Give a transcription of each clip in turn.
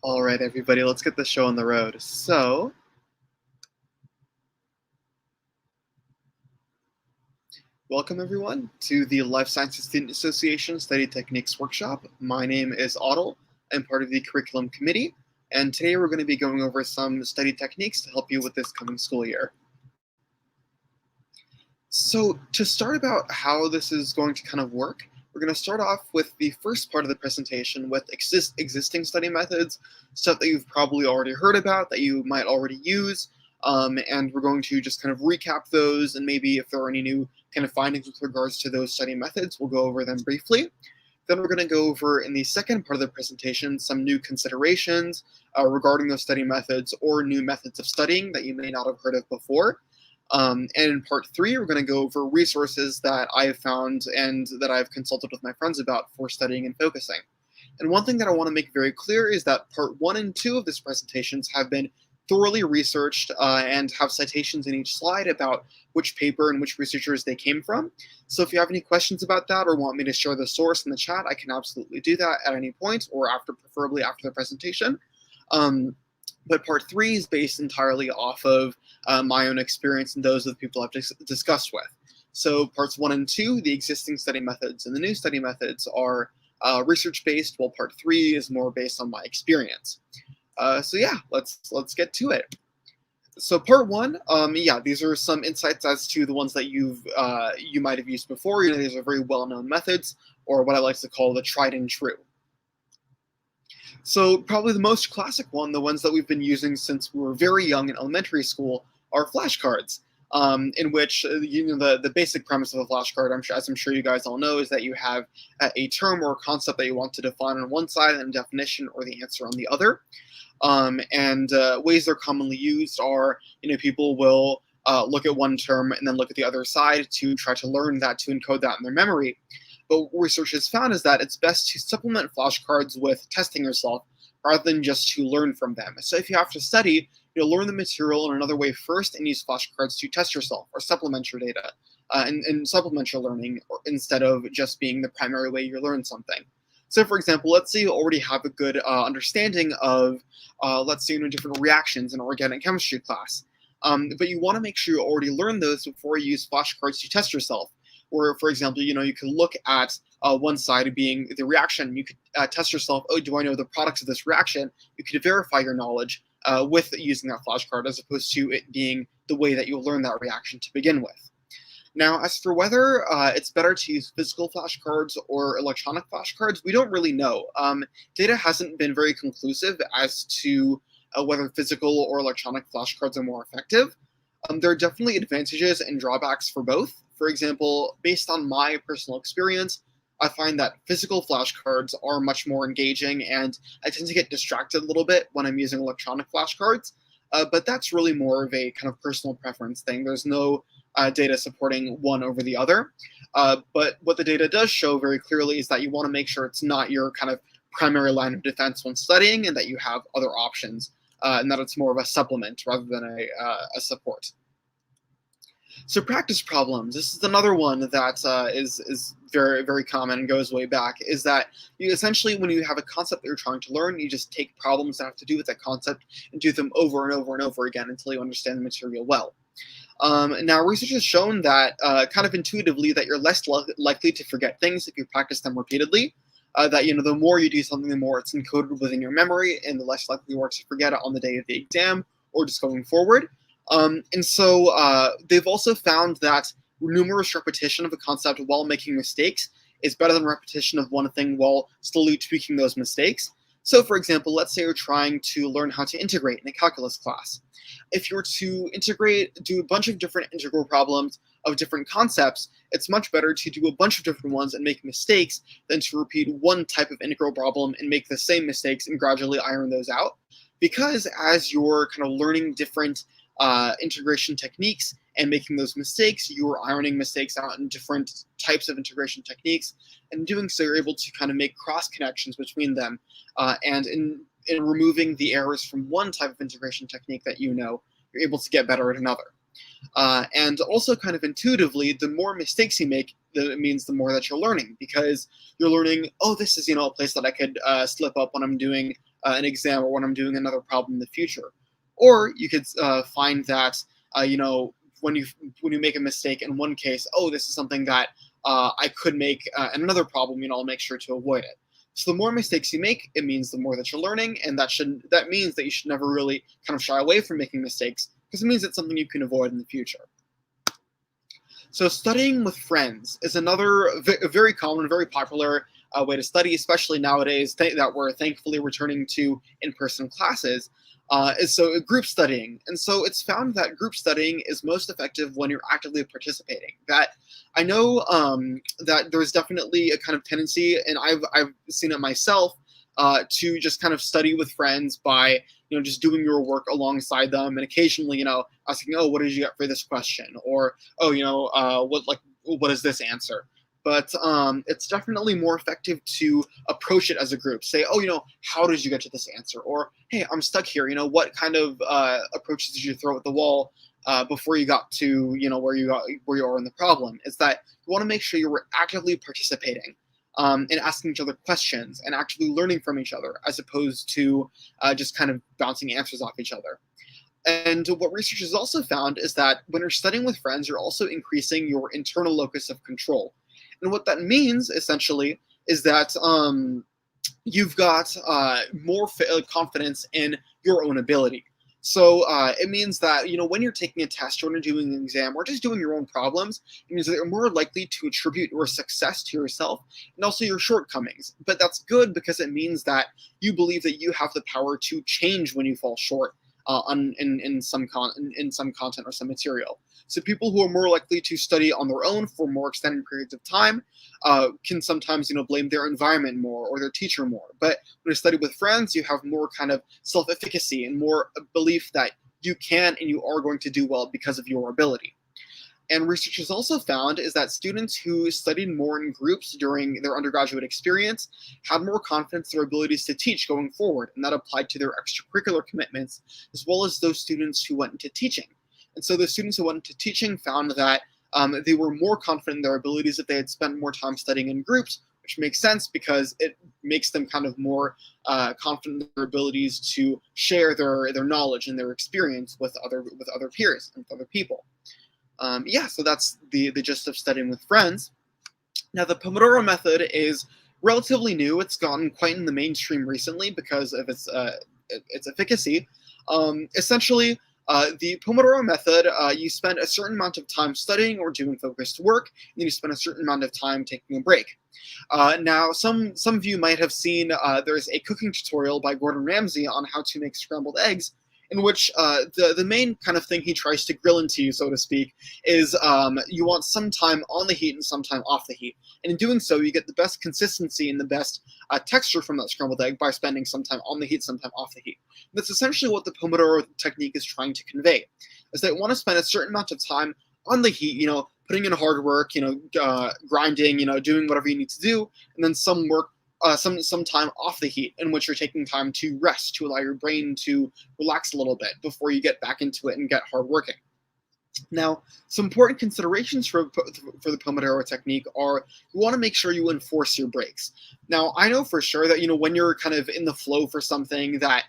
All right, everybody, let's get the show on the road. Welcome everyone to the Life Sciences Student Association Study Techniques Workshop. My name is Otto. I'm part of the curriculum committee, and today we're going to be going over some study techniques to help you with this coming school year. So to start about how this is going to kind of work, we're going to start off with the first part of the presentation with existing study methods, stuff that you've probably already heard about, that you might already use, and we're going to just kind of recap those, and maybe if there are any new kind of findings with regards to those study methods, we'll go over them briefly. Then we're going to go over, in the second part of the presentation, some new considerations regarding those study methods or new methods of studying that you may not have heard of before. And in part 3, we're going to go over resources that I have found and that I've consulted with my friends about for studying and focusing. And one thing that I want to make very clear is that part 1 and 2 of this presentations have been thoroughly researched and have citations in each slide about which paper and which researchers they came from. So if you have any questions about that or want me to share the source in the chat, I can absolutely do that at any point or preferably after the presentation. But part 3 is based entirely off of my own experience and those of the people I've discussed with. So parts 1 and 2, the existing study methods and the new study methods, are research-based, while part 3 is more based on my experience. So yeah, let's get to it. So part 1, yeah, these are some insights as to the ones that you might have used before. You know, these are very well-known methods, or what I like to call the tried and true. So probably the most classic one, the ones that we've been using since we were very young in elementary school, are flashcards. In which the basic premise of a flashcard, as I'm sure you guys all know, is that you have a term or a concept that you want to define on one side and a definition or the answer on the other. Ways they're commonly used are, people will look at one term and then look at the other side to try to learn that, to encode that in their memory. But what research has found is that it's best to supplement flashcards with testing yourself rather than just to learn from them. So if you have to study, learn the material in another way first and use flashcards to test yourself or supplement your data and supplement your learning instead of just being the primary way you learn something. So for example, let's say you already have a good understanding of, let's say, different reactions in organic chemistry class. But you want to make sure you already learn those before you use flashcards to test yourself. Or, for example, you can look at one side being the reaction. You could test yourself, oh, do I know the products of this reaction? You could verify your knowledge with using that flashcard as opposed to it being the way that you'll learn that reaction to begin with. Now, as for whether it's better to use physical flashcards or electronic flashcards, we don't really know. Data hasn't been very conclusive as to whether physical or electronic flashcards are more effective. There are definitely advantages and drawbacks for both. For example, based on my personal experience, I find that physical flashcards are much more engaging, and I tend to get distracted a little bit when I'm using electronic flashcards. But that's really more of a kind of personal preference thing. There's no data supporting one over the other. But what the data does show very clearly is that you want to make sure it's not your kind of primary line of defense when studying, and that you have other options, and that it's more of a supplement rather than a support. So practice problems. This is another one that is very, very common and goes way back, is that you essentially, when you have a concept that you're trying to learn, you just take problems that have to do with that concept and do them over and over and over again until you understand the material well. Now, research has shown that kind of intuitively that you're less likely to forget things if you practice them repeatedly. That the more you do something, the more it's encoded within your memory, and the less likely you are to forget it on the day of the exam or just going forward. And so they've also found that numerous repetition of a concept while making mistakes is better than repetition of one thing while slowly tweaking those mistakes. So for example, let's say you're trying to learn how to integrate in a calculus class. If you were to do a bunch of different integral problems of different concepts, it's much better to do a bunch of different ones and make mistakes than to repeat one type of integral problem and make the same mistakes and gradually iron those out. Because as you're kind of learning different integration techniques and making those mistakes, you're ironing mistakes out in different types of integration techniques, and doing so you're able to kind of make cross connections between them, and in removing the errors from one type of integration technique that you're able to get better at another. And also kind of intuitively, the more mistakes you make, it means the more that you're learning, because you're learning, oh, this is a place that I could slip up when I'm doing an exam or when I'm doing another problem in the future. Or you could find that when you make a mistake in one case, oh, this is something that I could make in another problem. I'll make sure to avoid it. So the more mistakes you make, it means the more that you're learning, and that means that you should never really kind of shy away from making mistakes, because it means it's something you can avoid in the future. So studying with friends is another very common, very popular way to study, especially nowadays that we're thankfully returning to in-person classes. Is so group studying, and so it's found that group studying is most effective when you're actively participating. That I know that there's definitely a kind of tendency, and I've seen it myself, to just kind of study with friends by just doing your work alongside them, and occasionally asking, oh, what did you get for this question, or oh, what is this answer. But it's definitely more effective to approach it as a group. Say, oh, how did you get to this answer? Or, hey, I'm stuck here. What kind of approaches did you throw at the wall before you got to, where you are in the problem? Is that you want to make sure you're actively participating and asking each other questions and actually learning from each other, as opposed to just kind of bouncing answers off each other. And what research has also found is that when you're studying with friends, you're also increasing your internal locus of control. And what that means, essentially, is that you've got more confidence in your own ability. So it means that, when you're taking a test or when you're doing an exam or just doing your own problems, it means that you're more likely to attribute your success to yourself and also your shortcomings. But that's good because it means that you believe that you have the power to change when you fall short in some content or some material. So people who are more likely to study on their own for more extended periods of time can sometimes blame their environment more or their teacher more. But when you study with friends, you have more kind of self-efficacy and more belief that you can and you are going to do well because of your ability. And research has also found is that students who studied more in groups during their undergraduate experience had more confidence in their abilities to teach going forward, and that applied to their extracurricular commitments, as well as those students who went into teaching. And so the students who went into teaching found that they were more confident in their abilities if they had spent more time studying in groups, which makes sense because it makes them kind of more confident in their abilities to share their knowledge and their experience with other peers and with other people. So that's the gist of studying with friends. Now, the Pomodoro method is relatively new. It's gotten quite in the mainstream recently because of its efficacy. Essentially, the Pomodoro method, you spend a certain amount of time studying or doing focused work, and then you spend a certain amount of time taking a break. Now, some of you might have seen there's a cooking tutorial by Gordon Ramsay on how to make scrambled eggs, in which the main kind of thing he tries to grill into you, so to speak, is you want some time on the heat and some time off the heat. And in doing so, you get the best consistency and the best texture from that scrambled egg by spending some time on the heat, some time off the heat. And that's essentially what the Pomodoro technique is trying to convey, is that you want to spend a certain amount of time on the heat, putting in hard work, grinding, doing whatever you need to do, and then some time off the heat in which you're taking time to rest, to allow your brain to relax a little bit before you get back into it and get hard working. Now, some important considerations for the Pomodoro technique are you want to make sure you enforce your breaks. Now, I know for sure that when you're kind of in the flow for something that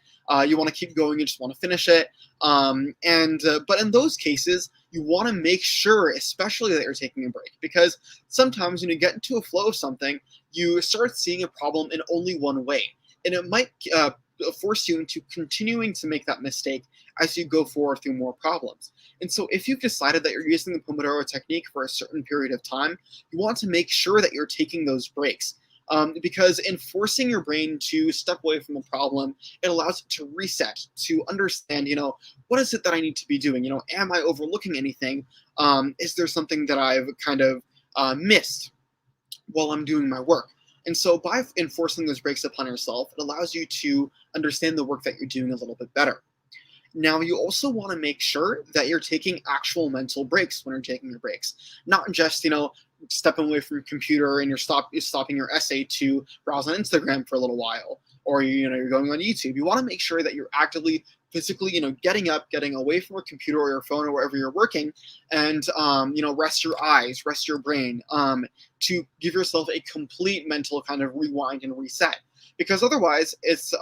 you want to keep going, you just want to finish it. But in those cases, you want to make sure, especially that you're taking a break, because sometimes when you get into a flow of something, you start seeing a problem in only one way, and it might force you into continuing to make that mistake as you go forward through more problems. And so if you've decided that you're using the Pomodoro technique for a certain period of time, you want to make sure that you're taking those breaks. Because in forcing your brain to step away from the problem, it allows it to reset, to understand, what is it that I need to be doing? Am I overlooking anything? Is there something that I've kind of missed while I'm doing my work? And so by enforcing those breaks upon yourself, it allows you to understand the work that you're doing a little bit better. Now, you also want to make sure that you're taking actual mental breaks when you're taking your breaks, not just, stepping away from your computer and you're stopping your essay to browse on Instagram for a little while, or you're going on YouTube. You want to make sure that you're actively, physically, getting up, getting away from your computer or your phone or wherever you're working, and rest your eyes, rest your brain, to give yourself a complete mental kind of rewind and reset. because otherwise it's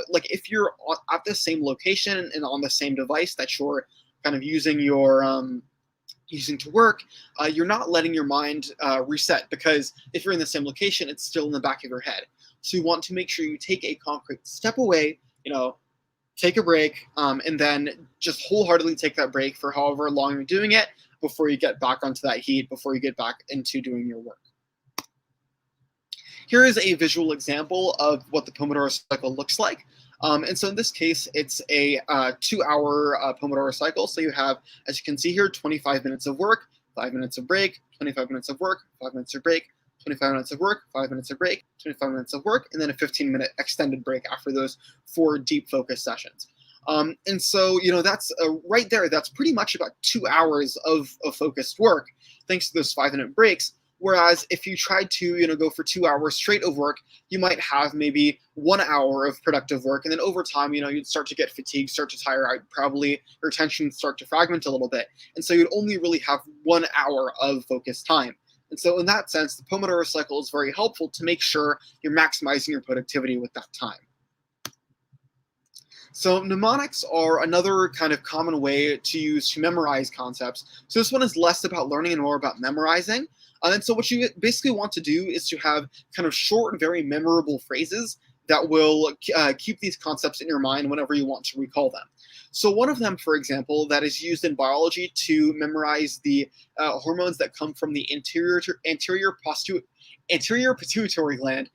like if you're at the same location and on the same device that you're kind of using to work, you're not letting your mind reset, because if you're in the same location, it's still in the back of your head. So you want to make sure you take a concrete step away, take a break, and then just wholeheartedly take that break for however long you're doing it before you get back onto that heat, before you get back into doing your work. Here is a visual example of what the Pomodoro cycle looks like. And so in this case, it's a 2-hour Pomodoro cycle. So you have, as you can see here, 25 minutes of work, 5 minutes of break, 25 minutes of work, 5 minutes of break, 25 minutes of work, 5 minutes of break, 25 minutes of work, and then a 15-minute extended break after those 4 deep focus sessions. And so, that's right there. That's pretty much about 2 hours of focused work, thanks to those 5-minute breaks. Whereas if you tried to, go for 2 hours straight of work, you might have maybe 1 hour of productive work. And then over time, you'd start to get fatigued, start to tire out, probably your attention would start to fragment a little bit. And so you'd only really have 1 hour of focused time. And so in that sense, the Pomodoro cycle is very helpful to make sure you're maximizing your productivity with that time. So mnemonics are another kind of common way to use to memorize concepts. So this one is less about learning and more about memorizing. And so what you basically want to do is to have kind of short, very memorable phrases that will keep these concepts in your mind whenever you want to recall them. So one of them, for example, that is used in biology to memorize the hormones that come from the anterior pituitary gland,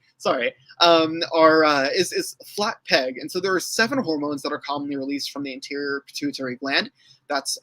is flat peg. And so there are 7 hormones that are commonly released from the anterior pituitary gland. That's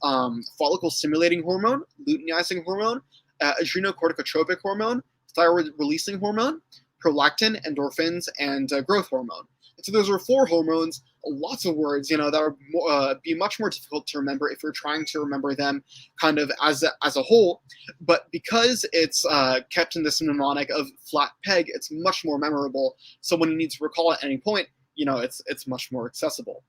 follicle stimulating hormone, luteinizing hormone, adrenocorticotropic hormone, thyroid releasing hormone, prolactin, endorphins, and growth hormone. And so those are 4 hormones, lots of words, that would be much more difficult to remember if you're trying to remember them kind of as a whole. But because it's kept in this mnemonic of flat peg, it's much more memorable. So when you need to recall at any point, it's much more accessible.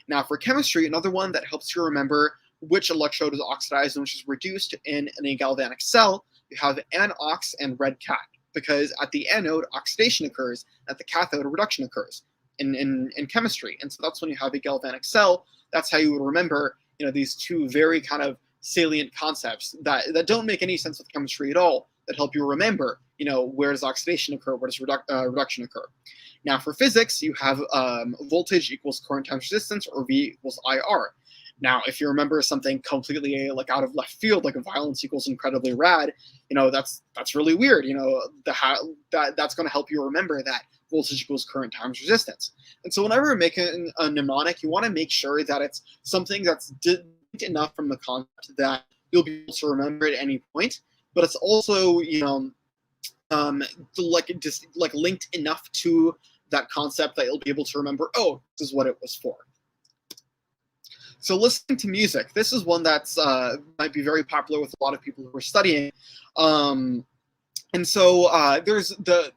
Now for chemistry, another one that helps you remember which electrode is oxidized and which is reduced in a galvanic cell, you have anox and red cat, because at the anode, oxidation occurs, at the cathode, reduction occurs in chemistry. And so that's when you have a galvanic cell. That's how you would remember, these 2 very kind of salient concepts that don't make any sense with chemistry at all, that help you remember, where does oxidation occur, where does reduction occur. Now for physics, you have voltage equals current times resistance, or V equals IR. Now, if you remember something completely like out of left field, like a violence equals incredibly rad, that's really weird. That's going to help you remember that voltage equals current times resistance. And so whenever you're making a mnemonic, you want to make sure that it's something that's distinct enough from the concept that you'll be able to remember at any point, but it's also, linked enough to that concept that you'll be able to remember, oh, this is what it was for. So listening to music, this is one that's might be very popular with a lot of people who are studying. And so there's the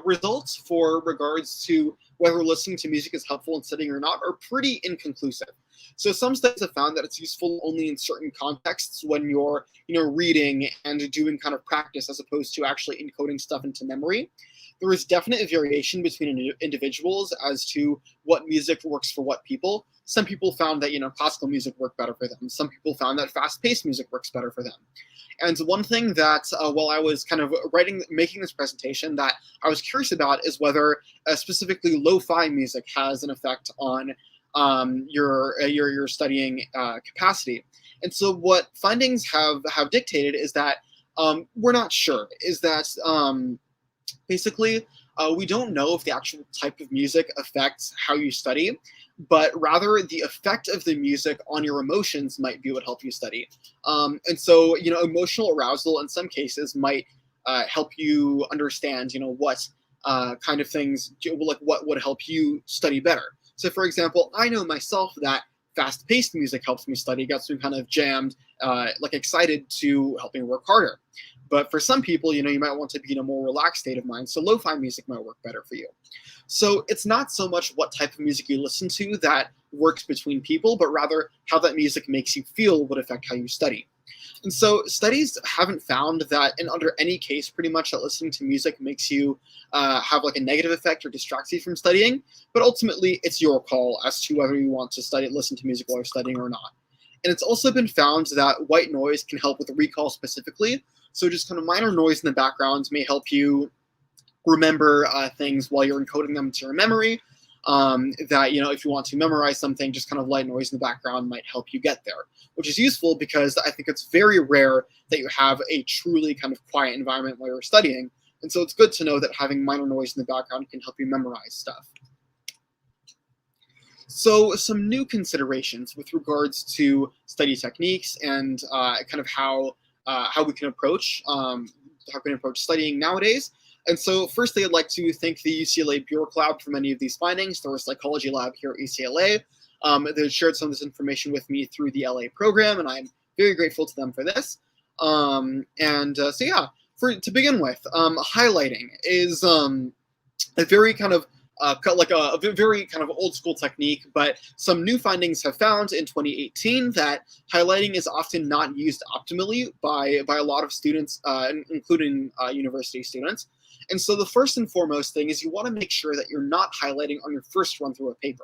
results for regards to whether listening to music is helpful in studying or not are pretty inconclusive. So some studies have found that it's useful only in certain contexts when you're reading and doing kind of practice as opposed to actually encoding stuff into memory. There is definite variation between individuals as to what music works for what people. Some people found that classical music worked better for them. Some people found that fast-paced music works better for them. And one thing that while I was kind of making this presentation that I was curious about is whether specifically lo-fi music has an effect on your studying capacity. And so what findings have dictated is that we're not sure. Is that basically, we don't know if the actual type of music affects how you study, but rather the effect of the music on your emotions might be what help you study. And so, emotional arousal in some cases might help you understand, what kind of things, what would help you study better. So, for example, I know myself that fast-paced music helps me study, gets me kind of jammed, excited to help me work harder. But for some people, you might want to be in a more relaxed state of mind, so lo-fi music might work better for you. So it's not so much what type of music you listen to that works between people, but rather how that music makes you feel would affect how you study. And so studies haven't found that in under any case, pretty much that listening to music makes you have like a negative effect or distracts you from studying. But ultimately, it's your call as to whether you want to listen to music while you're studying or not. And it's also been found that white noise can help with recall specifically. So just kind of minor noise in the background may help you remember things while you're encoding them into your memory. That, if you want to memorize something, just kind of light noise in the background might help you get there, which is useful because I think it's very rare that you have a truly kind of quiet environment while you're studying. And so it's good to know that having minor noise in the background can help you memorize stuff. So some new considerations with regards to study techniques and kind of how we can approach studying nowadays. And so firstly, I'd like to thank the UCLA Bjork Lab for many of these findings. They're a psychology lab here at UCLA. They shared some of this information with me through the LA program, and I'm very grateful to them for this. To begin with, highlighting is a very kind of a very kind of old school technique, but some new findings have found in 2018 that highlighting is often not used optimally by a lot of students, including university students. And so the first and foremost thing is you want to make sure that you're not highlighting on your first run through a paper.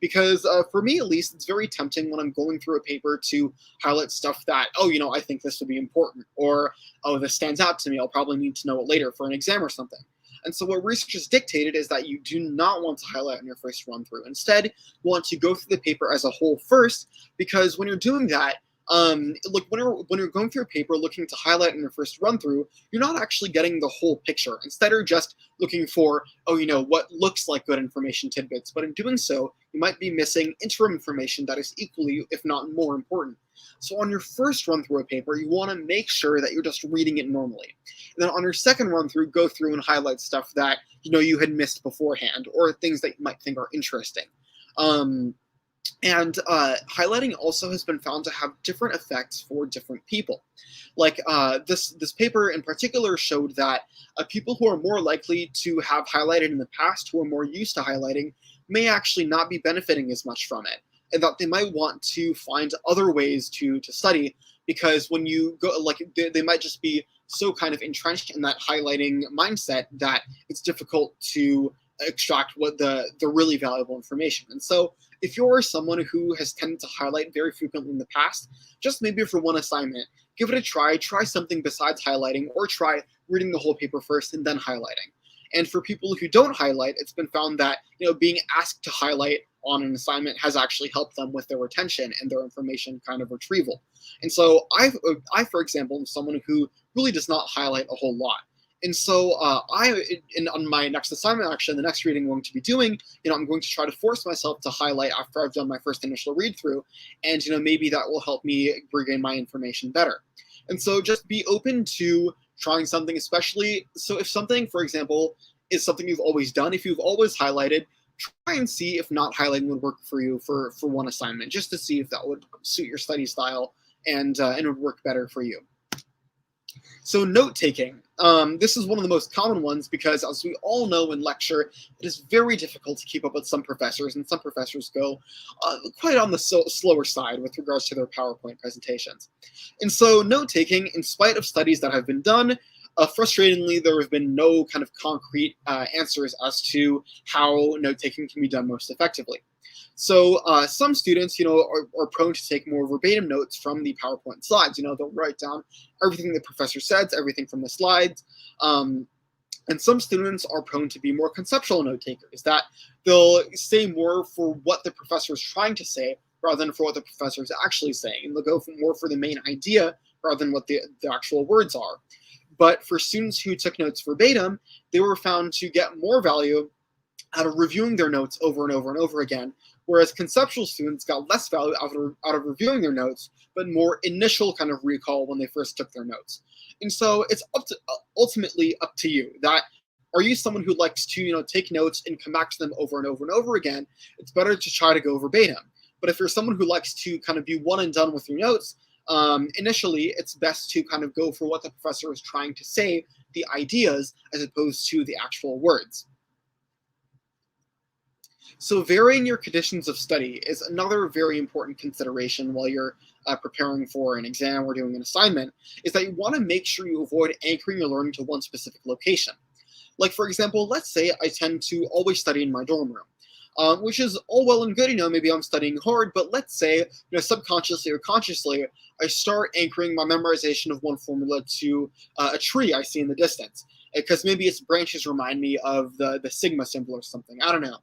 Because for me, at least, it's very tempting when I'm going through a paper to highlight stuff that, I think this would be important, or, this stands out to me, I'll probably need to know it later for an exam or something. And so what research has dictated is that you do not want to highlight on your first run through. Instead, you want to go through the paper as a whole first, because when you're doing that, when you're going through a paper looking to highlight in your first run through, you're not actually getting the whole picture. Instead, you're just looking for, what looks like good information tidbits. But in doing so, you might be missing interim information that is equally, if not more important. So on your first run through a paper, you want to make sure that you're just reading it normally. And then on your second run through, go through and highlight stuff that you had missed beforehand, or things that you might think are interesting. Highlighting also has been found to have different effects for different people. Like this paper in particular showed that people who are more likely to have highlighted in the past, who are more used to highlighting, may actually not be benefiting as much from it, and that they might want to find other ways to study, because when you go, they might just be so kind of entrenched in that highlighting mindset that it's difficult to extract what the really valuable information. And so if you're someone who has tended to highlight very frequently in the past, just maybe for one assignment, give it a try something besides highlighting, or try reading the whole paper first and then highlighting. And for people who don't highlight, it's been found that being asked to highlight on an assignment has actually helped them with their retention and their information kind of retrieval. And so I, for example, am someone who really does not highlight a whole lot. And so on my next assignment, actually, the next reading I'm going to be doing, I'm going to try to force myself to highlight after I've done my first initial read through, and maybe that will help me regain my information better. And so just be open to trying something, especially so if something, for example, is something you've always done, if you've always highlighted, try and see if not highlighting would work for you for one assignment, just to see if that would suit your study style and would work better for you. So note-taking. This is one of the most common ones because, as we all know in lecture, it is very difficult to keep up with some professors, and some professors go quite on the slower side with regards to their PowerPoint presentations. And so note-taking, in spite of studies that have been done, frustratingly, there have been no kind of concrete answers as to how note-taking can be done most effectively. So some students, are prone to take more verbatim notes from the PowerPoint slides. They'll write down everything the professor says, everything from the slides. And some students are prone to be more conceptual note takers, that they'll say more for what the professor is trying to say rather than for what the professor is actually saying. And they'll go more for the main idea rather than what the actual words are. But for students who took notes verbatim, they were found to get more value out of reviewing their notes over and over and over again, whereas conceptual students got less value out of reviewing their notes, but more initial kind of recall when they first took their notes. And so it's ultimately up to you. That are you someone who likes to take notes and come back to them over and over and over again? It's better to try to go verbatim. But if you're someone who likes to kind of be one and done with your notes, initially it's best to kind of go for what the professor is trying to say, the ideas, as opposed to the actual words. So varying your conditions of study is another very important consideration while you're preparing for an exam or doing an assignment, is that you want to make sure you avoid anchoring your learning to one specific location. Like, for example, let's say I tend to always study in my dorm room. Which is all well and good, maybe I'm studying hard, but let's say, subconsciously or consciously, I start anchoring my memorization of one formula to a tree I see in the distance. Because maybe its branches remind me of the sigma symbol or something. I don't know.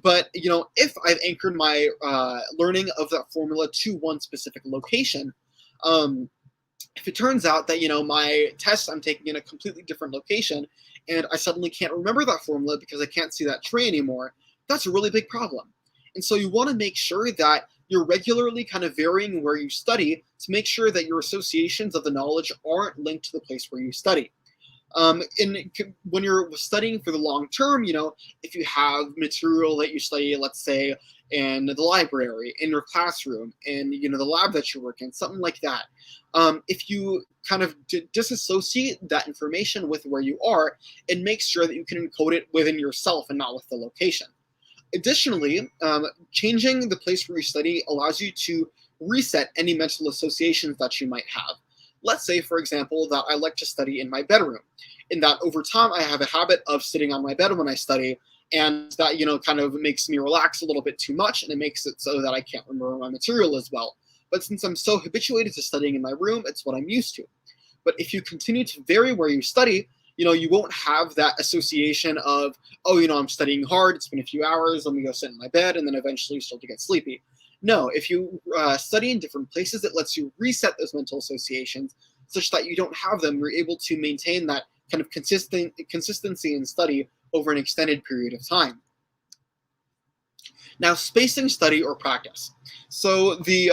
But, if I've anchored my learning of that formula to one specific location, if it turns out that, my test I'm taking in a completely different location, and I suddenly can't remember that formula because I can't see that tree anymore, that's a really big problem. And so you want to make sure that you're regularly kind of varying where you study to make sure that your associations of the knowledge aren't linked to the place where you study. When you're studying for the long term, if you have material that you study, let's say in the library, in your classroom, in the lab that you work in, something like that. If you kind of disassociate that information with where you are, and make sure that you can encode it within yourself and not with the location. Additionally, changing the place where you study allows you to reset any mental associations that you might have. Let's say, for example, that I like to study in my bedroom, and that over time I have a habit of sitting on my bed when I study, and that, kind of makes me relax a little bit too much, and it makes it so that I can't remember my material as well. But since I'm so habituated to studying in my room, it's what I'm used to. But if you continue to vary where you study, you won't have that association of, oh, I'm studying hard, it's been a few hours, let me go sit in my bed, and then eventually you start to get sleepy. No, if you study in different places, it lets you reset those mental associations such that you don't have them. You're able to maintain that kind of consistency in study over an extended period of time. Now, spacing study or practice. So the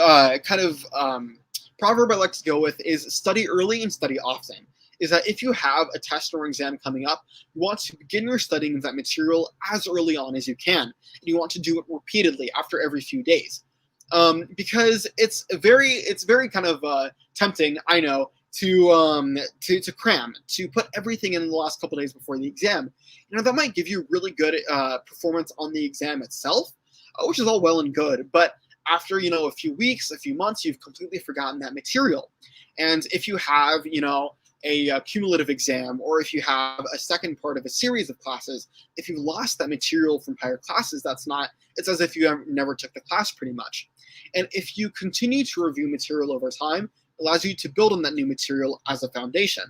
proverb I like to go with is study early and study often. Is that if you have a test or exam coming up, you want to begin your studying of that material as early on as you can. And you want to do it repeatedly after every few days. Because it's very kind of tempting, I know, to cram, to put everything in the last couple days before the exam. That might give you really good performance on the exam itself, which is all well and good. But after, a few weeks, a few months, you've completely forgotten that material. And if you have, a cumulative exam, or if you have a second part of a series of classes, if you've lost that material from prior classes, it's as if you never took the class pretty much. And if you continue to review material over time, it allows you to build on that new material as a foundation.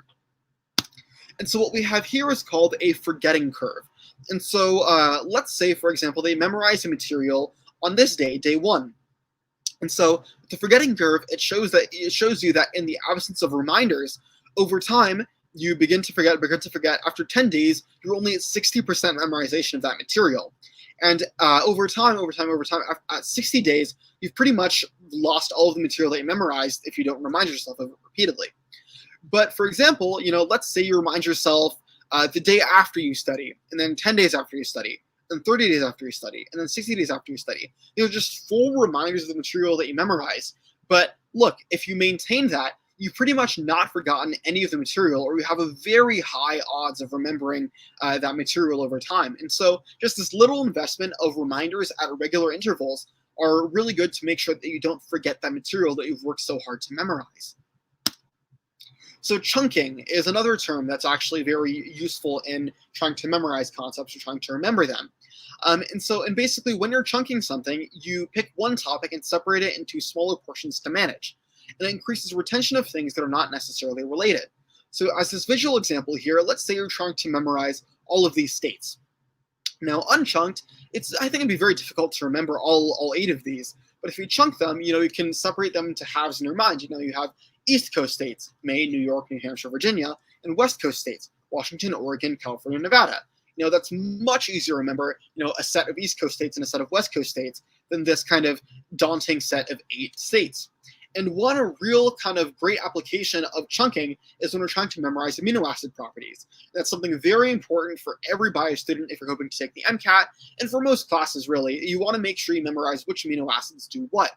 And so what we have here is called a forgetting curve. And so let's say, for example, they memorize a material on this day, day 1. And so the forgetting curve, it shows you that in the absence of reminders, over time, you begin to forget. After 10 days, you're only at 60% memorization of that material. And over time, at 60 days, you've pretty much lost all of the material that you memorized if you don't remind yourself of it repeatedly. But for example, let's say you remind yourself the day after you study, and then 10 days after you study, and 30 days after you study, and then 60 days after you study. These are just full reminders of the material that you memorize. But look, if you maintain that, you've pretty much not forgotten any of the material, or you have a very high odds of remembering that material over time. And so just this little investment of reminders at regular intervals are really good to make sure that you don't forget that material that you've worked so hard to memorize. So chunking is another term that's actually very useful in trying to memorize concepts or trying to remember them. And basically when you're chunking something, you pick one topic and separate it into smaller portions to manage. And it increases retention of things that are not necessarily related. So as this visual example here, let's say you're trying to memorize all of these states. Now, unchunked, I think it'd be very difficult to remember all 8 of these. But if you chunk them, you can separate them into halves in your mind. You have East Coast states, Maine, New York, New Hampshire, Virginia, and West Coast states, Washington, Oregon, California, Nevada. That's much easier to remember, a set of East Coast states and a set of West Coast states than this kind of daunting set of 8 states. And one real kind of great application of chunking is when we're trying to memorize amino acid properties. That's something very important for every bio student if you're hoping to take the MCAT, and for most classes, really. You want to make sure you memorize which amino acids do what.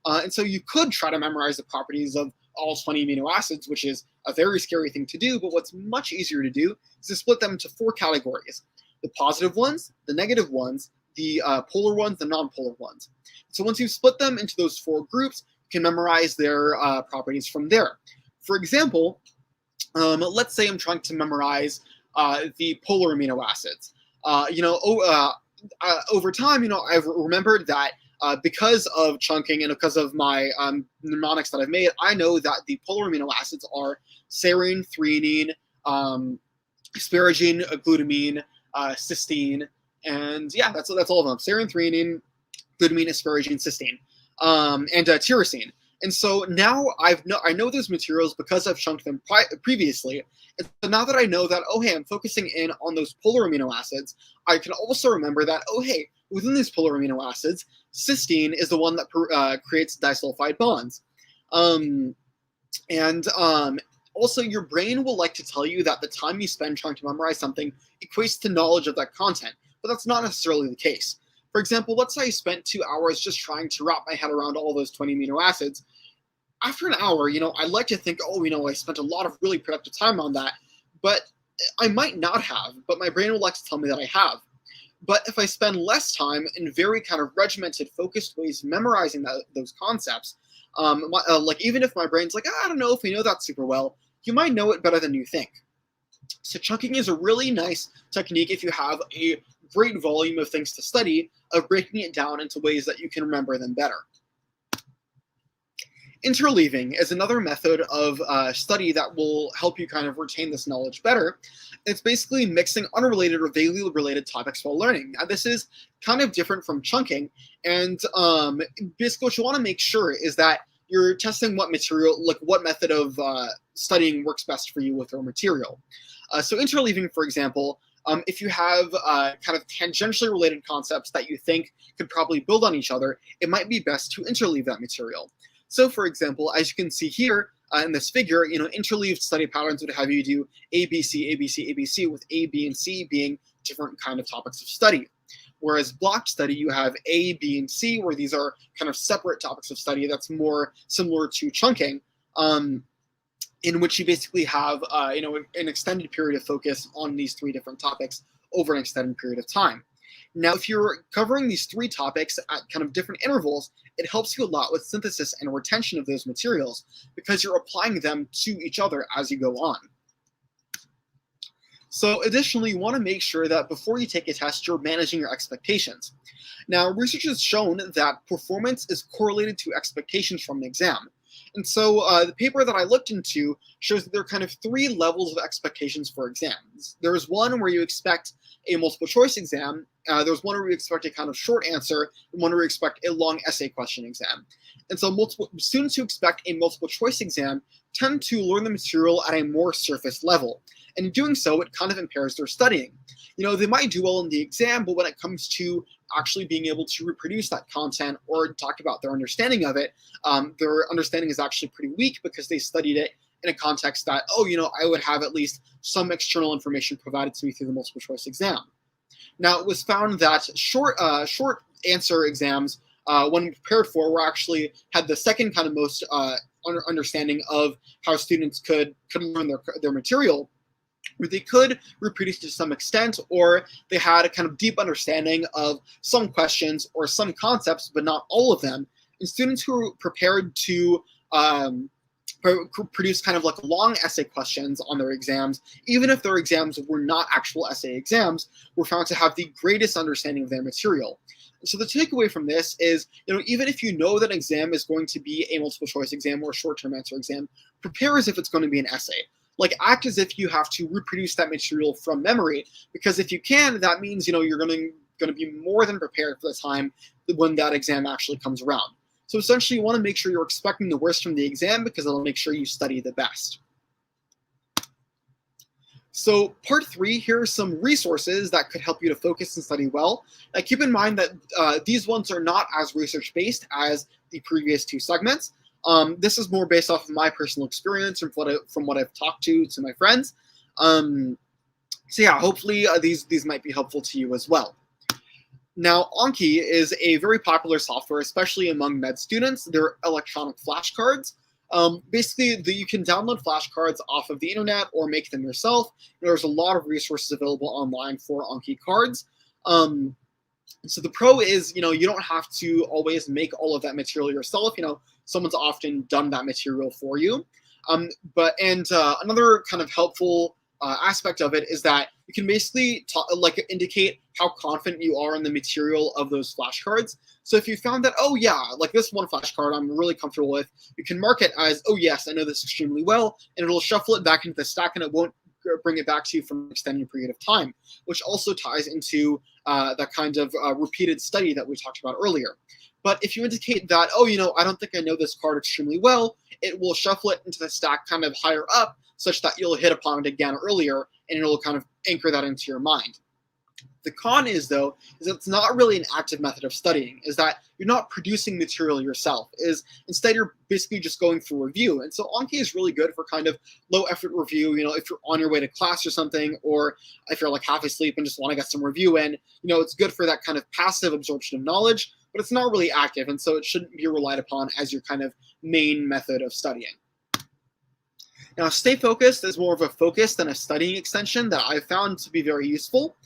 And so you could try to memorize the properties of all 20 amino acids, which is a very scary thing to do, but what's much easier to do is to split them into 4 categories: the positive ones, the negative ones, the polar ones, the non-polar ones. So once you've split them into those 4 groups, can memorize their properties from there. For example, let's say I'm trying to memorize the polar amino acids. Over time, I've remembered that because of chunking and because of my mnemonics that I've made, I know that the polar amino acids are serine, threonine, asparagine, glutamine, cysteine, and yeah, that's all of them. Serine, threonine, glutamine, asparagine, cysteine, and tyrosine. And so now I know those materials because I've chunked them previously. And so now that I know that, oh, hey, I'm focusing in on those polar amino acids, I can also remember that, oh, hey, within these polar amino acids, cysteine is the one that creates disulfide bonds. Also, your brain will like to tell you that the time you spend trying to memorize something equates to knowledge of that content, but that's not necessarily the case. For example, let's say I spent 2 hours just trying to wrap my head around all those 20 amino acids. After an hour, I'd like to think, oh, I spent a lot of really productive time on that, but I might not have, but my brain will like to tell me that I have. But if I spend less time in very kind of regimented, focused ways memorizing those concepts, like even if my brain's like, I don't know if we know that super well, you might know it better than you think. So chunking is a really nice technique if you have a great volume of things to study, of breaking it down into ways that you can remember them better. Interleaving is another method of study that will help you kind of retain this knowledge better. It's basically mixing unrelated or vaguely related topics while learning. Now, this is kind of different from chunking, and basically what you want to make sure is that you're testing what material, like what method of studying works best for you with your material. So interleaving, for example, if you have kind of tangentially related concepts that you think could probably build on each other, it might be best to interleave that material. So, for example, as you can see here in this figure, interleaved study patterns would have you do A, B, C, A, B, C, A, B, C, with A, B, and C being different kind of topics of study. Whereas block study, you have A, B, and C, where these are kind of separate topics of study that's more similar to chunking, in which you basically have an extended period of focus on these 3 different topics over an extended period of time. Now, if you're covering these 3 topics at kind of different intervals, it helps you a lot with synthesis and retention of those materials because you're applying them to each other as you go on. So additionally, you want to make sure that before you take a test, you're managing your expectations. Now, research has shown that performance is correlated to expectations from an exam. And so the paper that I looked into shows that there are kind of 3 levels of expectations for exams. There's one where you expect a multiple choice exam. There's one where you expect a kind of short answer, and one where you expect a long essay question exam. And so students who expect a multiple choice exam tend to learn the material at a more surface level. And in doing so, it kind of impairs their studying. They might do well in the exam, but when it comes to actually being able to reproduce that content or talk about their understanding of it, their understanding is actually pretty weak because they studied it in a context that, I would have at least some external information provided to me through the multiple choice exam. Now, it was found that short answer exams, when prepared for, had the second kind of most understanding of how students could learn their material, where they could reproduce to some extent, or they had a kind of deep understanding of some questions or some concepts, but not all of them. And students who were prepared to produce kind of like long essay questions on their exams, even if their exams were not actual essay exams, were found to have the greatest understanding of their material. So the takeaway from this is, even if you know that an exam is going to be a multiple choice exam or a short-term answer exam, prepare as if it's going to be an essay. Like, act as if you have to reproduce that material from memory, because if you can, that means, you're going to be more than prepared for the time when that exam actually comes around. So essentially, you want to make sure you're expecting the worst from the exam because it'll make sure you study the best. So part 3, here are some resources that could help you to focus and study well. Now, keep in mind that these ones are not as research-based as the previous 2 segments. This is more based off of my personal experience and from what I've talked to my friends. So yeah, hopefully these might be helpful to you as well. Now, Anki is a very popular software, especially among med students. They're electronic flashcards. Basically, you can download flashcards off of the internet or make them yourself. There's a lot of resources available online for Anki cards. So the pro is, you don't have to always make all of that material yourself. Someone's often done that material for you. Another kind of helpful aspect of it is that you can basically indicate how confident you are in the material of those flashcards. So if you found that, oh yeah, like this one flashcard I'm really comfortable with, you can mark it as, oh yes, I know this extremely well, and it'll shuffle it back into the stack, and it won't bring it back to you for an extended period of time, which also ties into that kind of repeated study that we talked about earlier. But if you indicate that, oh, I don't think I know this card extremely well, it will shuffle it into the stack kind of higher up, such that you'll hit upon it again earlier, and it'll kind of anchor that into your mind. The con is, though, is that it's not really an active method of studying, is that you're not producing material yourself, is instead you're basically just going for review. And so Anki is really good for kind of low effort review, if you're on your way to class or something, or if you're like half asleep and just want to get some review in, it's good for that kind of passive absorption of knowledge, but it's not really active, and so it shouldn't be relied upon as your kind of main method of studying. Now, Stay Focused is more of a focus than a studying extension that I've found to be very useful.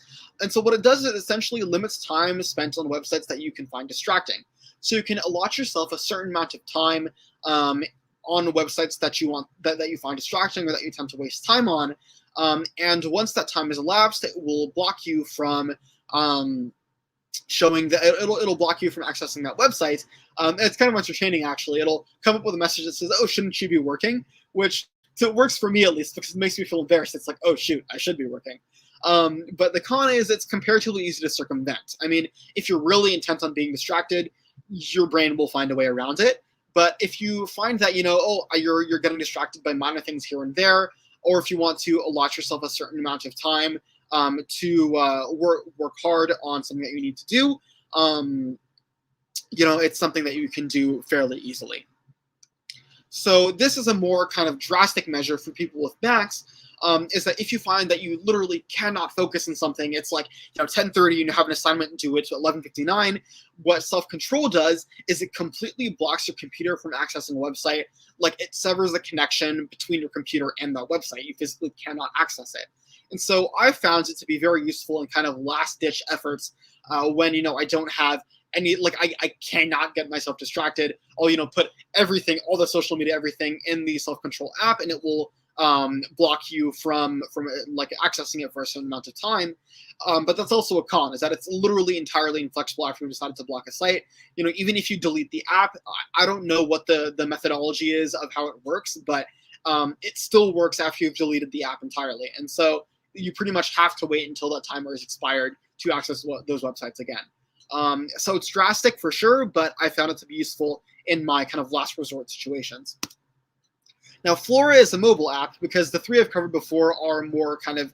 And so what it does is it essentially limits time spent on websites that you can find distracting. So you can allot yourself a certain amount of time on websites that you want that you find distracting or that you tend to waste time on. And once that time is elapsed, it will block you from showing that it'll block you from accessing that website. It's kind of entertaining, actually. It'll come up with a message that says, "Oh, shouldn't you be working?" So it works for me, at least, because it makes me feel embarrassed. It's like, oh shoot, I should be working. But the con is it's comparatively easy to circumvent. I mean, if you're really intent on being distracted, your brain will find a way around it. But if you find that, you're getting distracted by minor things here and there, or if you want to allot yourself a certain amount of time to work hard on something that you need to do, it's something that you can do fairly easily. So this is a more kind of drastic measure for people with Macs, is that if you find that you literally cannot focus on something, it's like 10:30 and you have an assignment due to 11:59. What self-control does is it completely blocks your computer from accessing a website. Like, it severs the connection between your computer and that website. You physically cannot access it. And so I found it to be very useful in kind of last-ditch efforts when I don't have any, I cannot get myself distracted. I'll put everything, all the social media, everything in the self-control app, and it will block you from accessing it for a certain amount of time. But that's also a con, is that it's literally entirely inflexible after you decided to block a site. Even if you delete the app, I don't know what the methodology is of how it works, but it still works after you've deleted the app entirely. And so you pretty much have to wait until that timer is expired to access those websites again. So it's drastic for sure, but I found it to be useful in my kind of last resort situations. Now, Flora is a mobile app because the three I've covered before are more kind of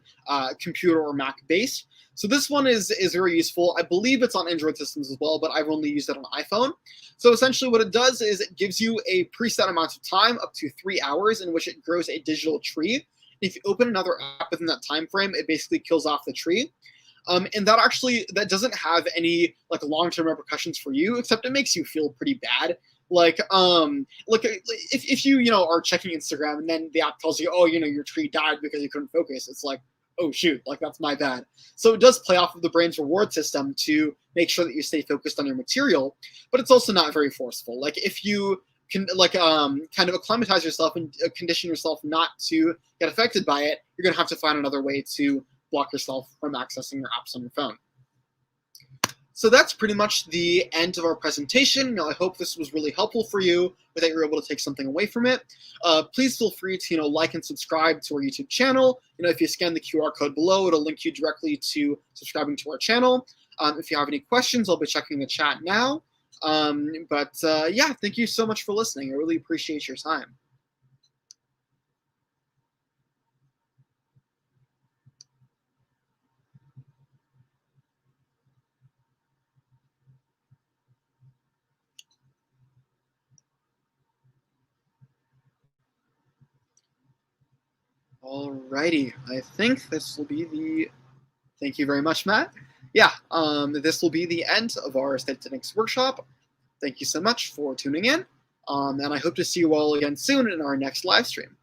computer or Mac based. So this one is very useful. I believe it's on Android systems as well, but I've only used it on iPhone. So essentially what it does is it gives you a preset amount of time, up to 3 hours, in which it grows a digital tree. If you open another app within that time frame, it basically kills off the tree. And that doesn't have any long-term repercussions for you, except it makes you feel pretty bad. If you are checking Instagram and then the app tells you, oh, your tree died because you couldn't focus, it's like, oh shoot, that's my bad. So it does play off of the brain's reward system to make sure that you stay focused on your material, but it's also not very forceful. If you can kind of acclimatize yourself and condition yourself not to get affected by it, you're gonna have to find another way to block yourself from accessing your apps on your phone. So that's pretty much the end of our presentation. I hope this was really helpful for you, or that you're able to take something away from it. Please feel free to like and subscribe to our YouTube channel. If you scan the QR code below, it'll link you directly to subscribing to our channel. If you have any questions, I'll be checking the chat now. Yeah, thank you so much for listening. I really appreciate your time. Alrighty, I think this will be the. Thank you very much, Matt. Yeah, this will be the end of our statistics workshop. Thank you so much for tuning in, and I hope to see you all again soon in our next live stream.